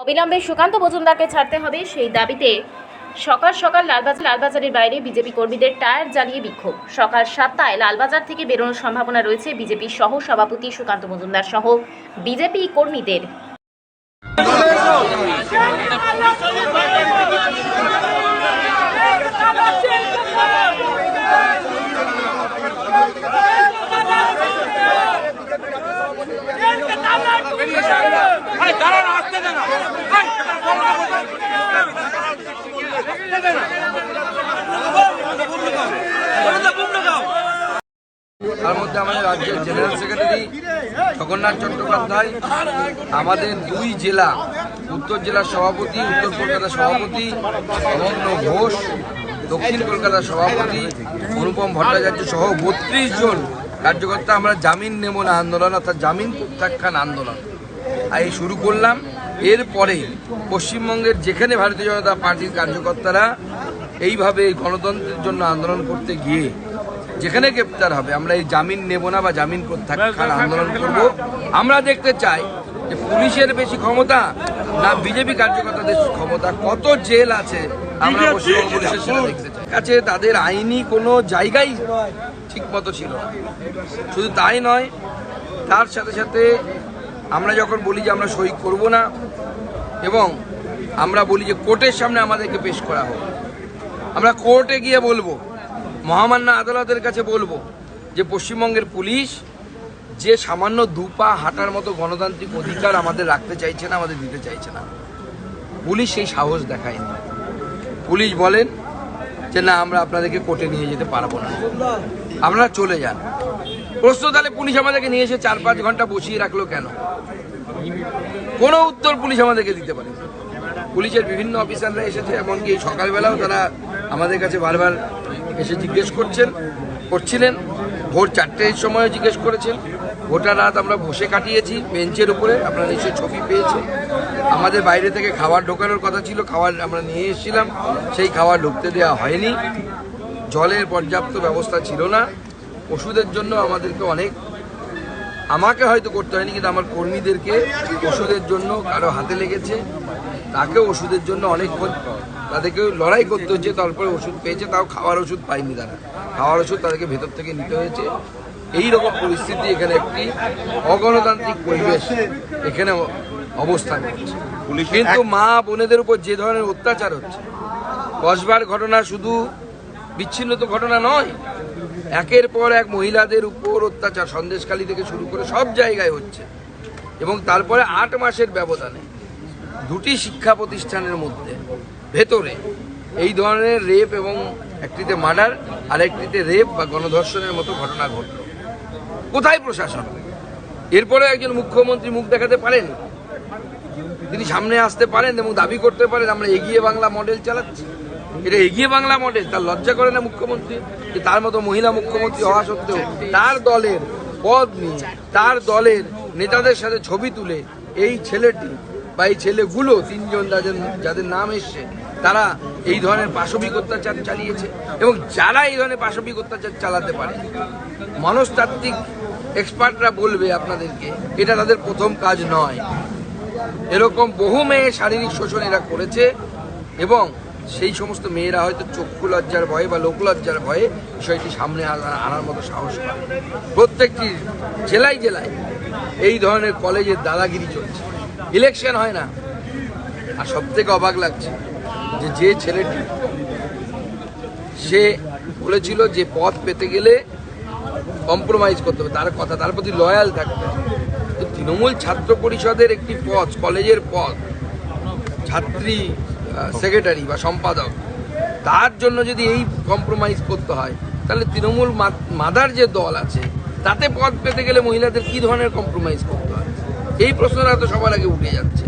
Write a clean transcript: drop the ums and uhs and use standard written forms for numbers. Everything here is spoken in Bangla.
অবিলম্বে সুকান্ত মজুমদারকে ছাড়তে হবে সেই দাবিতে সকাল সকাল লালবাজারের বাইরে বিজেপি কর্মীদের টায়ার জ্বালিয়ে বিক্ষোভ। সকাল 7টায় লালবাজার থেকে বেরোনোর সম্ভাবনা রয়েছে বিজেপি সহ সভাপতি সুকান্ত মজুমদার সহ বিজেপি কর্মীদের। তার মধ্যে আমাদের রাজ্যের জেনারেল সেক্রেটারি জগন্নাথ চট্টোপাধ্যায়, আমাদের দুই জেলা উত্তর জেলার সভাপতি, উত্তর কলকাতার সভাপতি অনন্য ঘোষ, দক্ষিণ কলকাতার সভাপতি অনুপম ভট্টাচার্য সহ 32 জন কার্যকর্তা আমরা জামিন নেব না আন্দোলন অর্থাৎ জামিন প্রত্যাখ্যান আন্দোলন এই শুরু করলাম। এরপরে পশ্চিমবঙ্গের যেখানে ভারতীয় জনতা পার্টির কার্যকর্তারা এইভাবে গণতন্ত্রের জন্য আন্দোলন করতে গিয়ে যেখানে গ্রেপ্তার হবে আমরা এই জামিন নেব না বা জামিন প্রত্যাখ্যান আন্দোলন করব। আমরা দেখতে চাই যে পুলিশের বেশি ক্ষমতা না বিজেপি কার্যকর্তাদের ক্ষমতা, কত জেল আছে আমরা পশ্চিমবঙ্গ পুলিশের সেটা দেখতে চাই। কাছে তাদের আইনি কোনো জায়গাই ঠিক মতো ছিল না। শুধু তাই নয়, তার সাথে সাথে আমরা যখন বলি যে আমরা সই করব না এবং আমরা বলি যে কোর্টের সামনে আমাদেরকে পেশ করা হোক, আমরা কোর্টে গিয়ে বলবো, মহামান্য আদালতের কাছে বলবো যে পশ্চিমবঙ্গের পুলিশ যে সামান্য দুপা হাঁটার মতো গণতান্ত্রিক অধিকার আমাদের রাখতে চাইছে না, আমাদের দিতে চাইছে না, পুলিশ সেই সাহস দেখায়নি। পুলিশ বলেন যে না আমরা আপনাদেরকে কোর্টে নিয়ে যেতে পারবো না, আপনারা চলে যান। প্রশ্ন তাহলে পুলিশ আমাদেরকে নিয়ে এসে 4-5 ঘন্টা বসিয়ে রাখলো কেন? কোনো উত্তর পুলিশ আমাদেরকে দিতে পারে। পুলিশের বিভিন্ন অফিসাররা এসেছে, এমনকি এই সকালবেলাও তারা আমাদের কাছে বারবার এসে জিজ্ঞেস করছিলেন। ভোর 4টের সময় জিজ্ঞেস করেছেন। গোটা রাত আমরা বসে কাটিয়েছি বেঞ্চের উপরে, আপনারা নিশ্চয়ই ছবি পেয়েছেন। আমাদের বাইরে থেকে খাবার ঢোকানোর কথা ছিল, খাবার আমরা নিয়ে এসেছিলাম, সেই খাবার ঢুকতে দেওয়া হয়নি। জলের পর্যাপ্ত ব্যবস্থা ছিল না। ওষুধের জন্য আমাদেরকে আমাকে হয়তো করতে হয়নি, কিন্তু আমার কর্মীদেরকে ওষুধের জন্য কারো হাতে লেগেছে, তাকে ওষুধের জন্য অনেকক্ষণ তাদেরকে লড়াই করতে হচ্ছে, তারপরে ওষুধ পেয়েছে, তাও খাওয়ার ওষুধ পাইনি তারা। খাওয়ার ওষুধ তাদেরকে ভেতর থেকে নিতে হয়েছে। এই রকম পরিস্থিতি, এখানে একটি অগণতান্ত্রিক পরিবেশ এখানে অবস্থান করছে। কিন্তু মা বোনেদের উপর যে ধরনের অত্যাচার হচ্ছে, কসবার ঘটনা শুধু বিচ্ছিন্ন তো ঘটনা নয়, একের পর এক মহিলাদের উপর অত্যাচার সন্দেশখালী থেকে শুরু করে সব জায়গায় হচ্ছে। এবং তারপরে 8 মাসের ব্যবধানে 2টি শিক্ষা প্রতিষ্ঠানের মধ্যে ভেতরে এই ধরনের রেপ, এবং একটিতে মার্ডার আর একটিতে রেপ বা গণধর্ষণের মতো ঘটনা ঘটল। কোথায় প্রশাসন? এরপরে একজন মুখ্যমন্ত্রী মুখ দেখাতে পারেন, তিনি সামনে আসতে পারেন এবং দাবি করতে পারেন আমরা এগিয়ে বাংলা মডেল চালাচ্ছি। এটা এগিয়ে বাংলা মডেল? তার লজ্জা করে না মুখ্যমন্ত্রী? যে তার মতো মহিলা মুখ্যমন্ত্রী হওয়া সত্ত্বেও তার দলের পদ নিয়ে, তার দলের নেতাদের সাথে ছবি তুলে এই ছেলেটি বা এই ছেলেগুলো 3 জন যাদের নাম এসছে, তারা এই ধরনের পাশবিক অত্যাচার চালিয়েছে। এবং যারা এই ধরনের পাশবিক অত্যাচার চালাতে পারে, মনস্তাত্ত্বিক এক্সপার্টরা বলবে আপনাদেরকে এটা তাদের প্রথম কাজ নয়। এরকম বহু মেয়ে শারীরিক শোষণ এরা করেছে, এবং সেই সমস্ত মেয়েরা হয়তো চক্ষু লজ্জার ভয়ে বা লোকলজ্জার ভয়ে বিষয়টি সামনে আনার মতো সাহস পায়। প্রত্যেকটি জেলায় জেলায় এই ধরনের কলেজের দাদাগিরি চলছে, ইলেকশন হয় না। আর সব থেকে অবাক লাগছে যে ছেলেটি সে বলেছিল যে পদ পেতে গেলে কম্প্রোমাইজ করতে হবে, তার কথা, তার প্রতি লয়াল থাকতে হবে। তো তৃণমূল ছাত্র পরিষদের একটি পদ, কলেজের পদ, ছাত্রী সেক্রেটারি বা সম্পাদক, তার জন্য যদি এই কম্প্রোমাইজ করতে হয়, তাহলে তৃণমূল মাদার যে দল আছে তাতে পদ পেতে গেলে মহিলাদের কি ধরনের কম্প্রোমাইজ করতে হয়? এই প্রশ্নটা তো সবার আগে উঠে যাচ্ছে।